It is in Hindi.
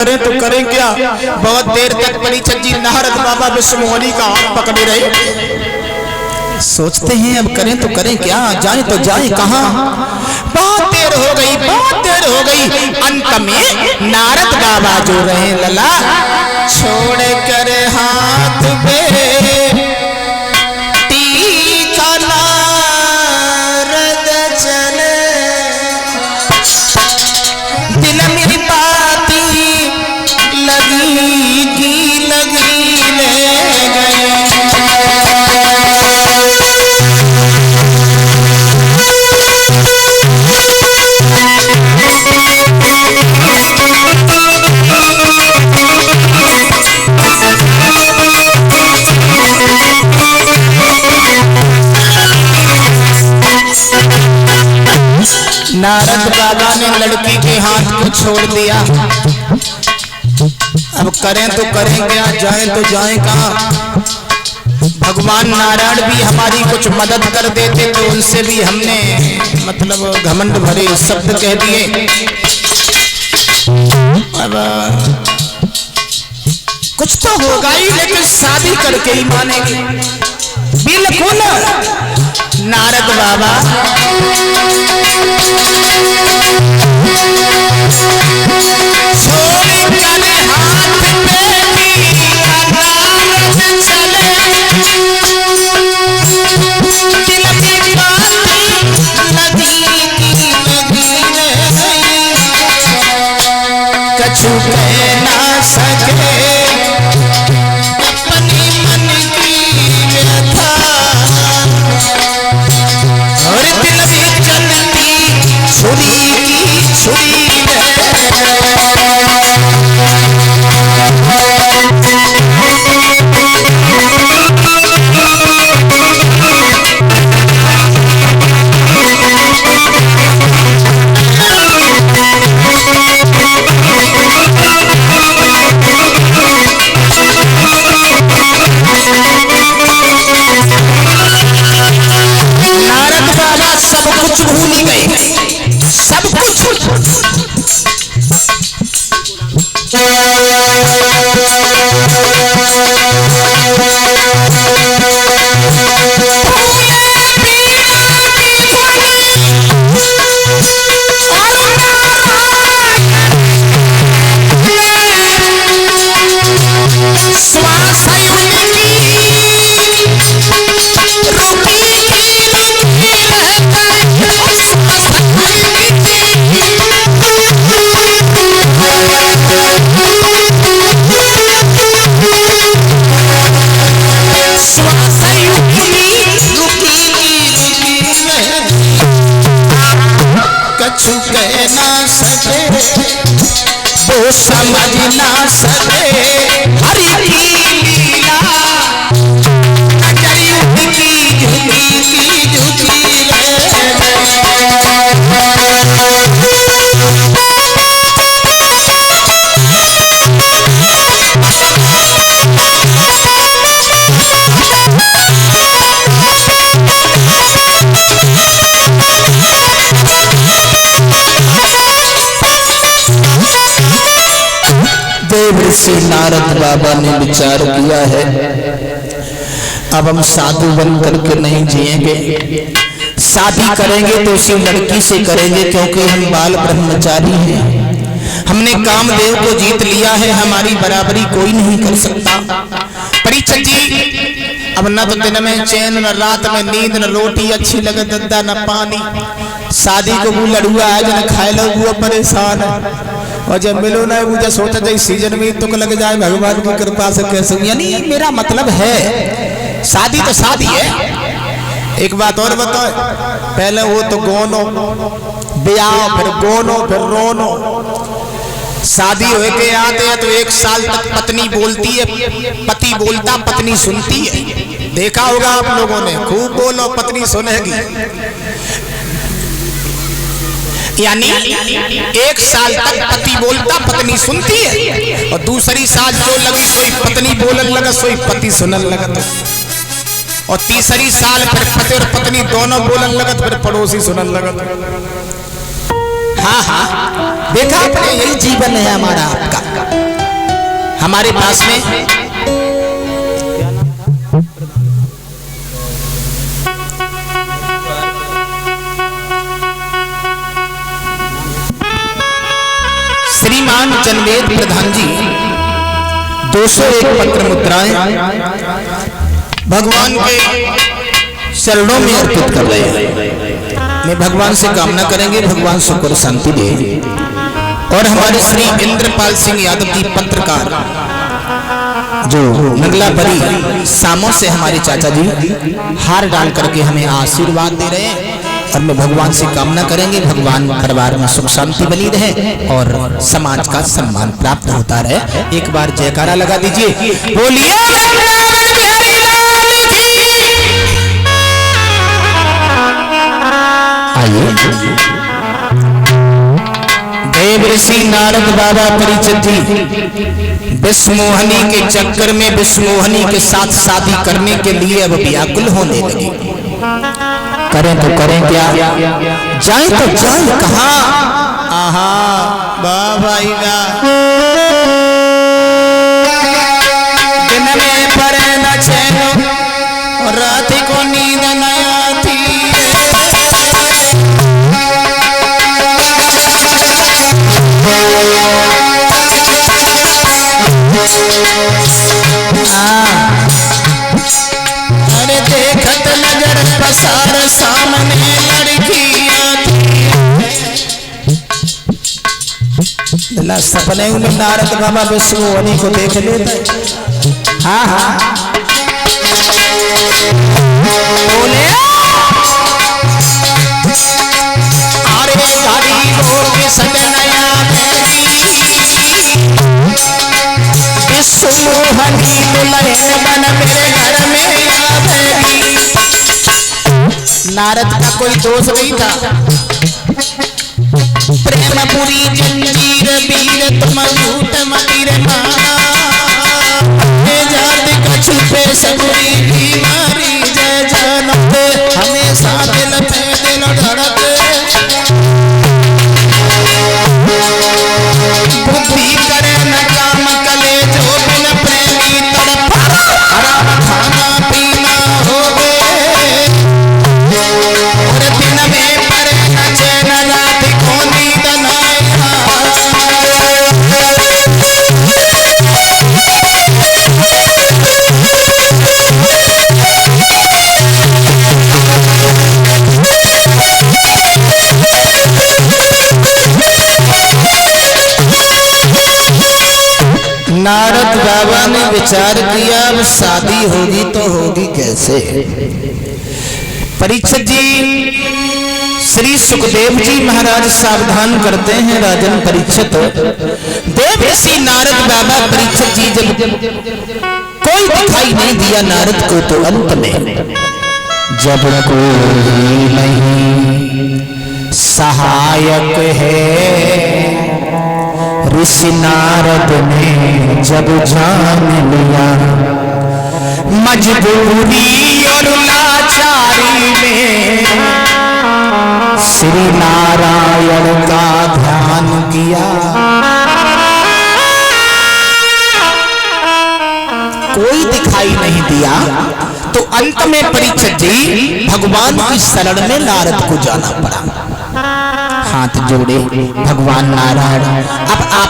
करें तो करें क्या। बहुत देर तक परीक्षित जी नारद बाबा विश्वमोहिनी का हाथ पकड़े रहे। सोचते हैं अब करें तो करें क्या, जाए तो जाए कहां। बहुत देर हो गई, बहुत देर हो गई। अंत में नारद बाबा जो रहे लला छोड़ कर हाथ पे टीका नारद चले दिल में बाती लगी की लगी ले गए। नारद बाबा ने लड़की के हाथ को छोड़ दिया। अब करें तो करें क्या, जाए तो जाए कहां। भगवान नारायण भी हमारी कुछ मदद कर देते तो उनसे भी हमने मतलब घमंड भरे शब्द कह दिए। अब कुछ तो होगा ही, लेकिन शादी करके ही मानेंगे बिल्कुल। नारद बाबा छोड़ कर हाथ पे नारद चले दिल में बाती लगी कछु कह ना सके अपनी मन की व्यथा और दिल में चलती छुरी की छुरी सब कुछ भूल गए, सब कुछ। कछु कह ना सके वो समझ ना सके हरि की लीला से नारद बाबा ने विचार किया है अब हम साधु बन करके नहीं जिएंगे, शादी करेंगे तो उसी लड़की से करेंगे क्योंकि हम बाल ब्रह्मचारी हैं। हमने कामदेव को जीत लिया है, हमारी बराबरी कोई नहीं कर सकता। परीक्षित जी अब न तो दिन में चैन, न रात में नींद, न रोटी अच्छी लगे दद्दा, न पानी। शादी को वो लड़ुआ है जो न खाए लो वो परेशान है, और जब मिलो ना मुझे सोचा जाए सीजन में तुक लग जाए भगवान की कृपा से कैसे। यानी मेरा मतलब है शादी तो शादी है। एक बात और बताओ, पहले वो तो गोनो ब्याह, फिर गोनो, फिर रोनो। शादी होके के आते हैं तो एक साल तक पत्नी बोलती है, पति बोलता, पत्नी सुनती है। देखा होगा आप लोगों ने, खूब बोलो पत्नी सुनेगी। यानी एक साल तक पति बोलता, पत्नी सुनती है, और दूसरी साल जो लगी सोई पत्नी बोलन लगा, सोई पति सुनन लगा। और तीसरी साल फिर पति और पत्नी दोनों बोलन लगत, फिर पड़ोसी सुनन लगत। हाँ हाँ देखा आपने, यही जीवन है हमारा आपका। हमारे पास में श्रीमान चंदेद प्रधान जी 201 पत्र मुद्राएं भगवान के चरणों में अर्पित कर रहे हैं। मैं भगवान से कामना करेंगे भगवान सुख और शांति दे। और हमारे श्री इंद्रपाल सिंह यादव जी पत्रकार जो नगलापरी सामो से हमारे चाचा जी हार डाल करके हमें आशीर्वाद दे रहे हैं। और मैं भगवान से कामना करेंगे भगवान परिवार में सुख शांति बनी रहे और समाज का सम्मान प्राप्त होता रहे। एक बार जयकारा लगा दीजिए, बोलिए देव ऋषि नारद बाबा परिचित जी विष्णुमोहनी के चक्कर में विष्णुमोहनी के साथ शादी करने के लिए अब व्याकुल होने लगे। करें तो करें क्या, जाए तो जाए कहां। आहा बाबा दिन में परे न चैन रात को नींद न आती। अरे देखत नजर पसार सामने लड़की आती। सपने में नारद बाबा विष्णुमोहनी को देख लेते। हाँ हाँ बोले अरे गाड़ी लोग सजनया विष्णुमोहनी दुल्हन बन मेरे घर में आवेगी। नारद का कोई दोष नहीं था। प्रेमपुरी जंजीर वीर तुम झूठ मतीर माना जात कछु पे सबरी बीमारी जय जानत हमेशा दिल पे दिल धड़के बुद्धि करे न काम कले जो बिन प्रेमी तड़प हराम खाना पीना होवे और दिन में परे न चैन रात को नींद न नारद बाबा ने विचार किया अब शादी होगी तो होगी कैसे। परीक्षित जी श्री सुखदेव जी महाराज सावधान करते हैं राजन परीक्षित। देव ऋषि नारद बाबा परीक्षित जी जब कोई दिखाई नहीं दिया नारद को तो अंत में जब कोई नहीं सहायक है ऋषि नारद ने जब जान लिया मजबूरी और लाचारी में श्री नारायण का ध्यान किया। कोई दिखाई नहीं दिया तो अंत में परीक्षित जी भगवान की शरण में नारद को जाना पड़ा। हाथ जोड़े भगवान नारायण अब आप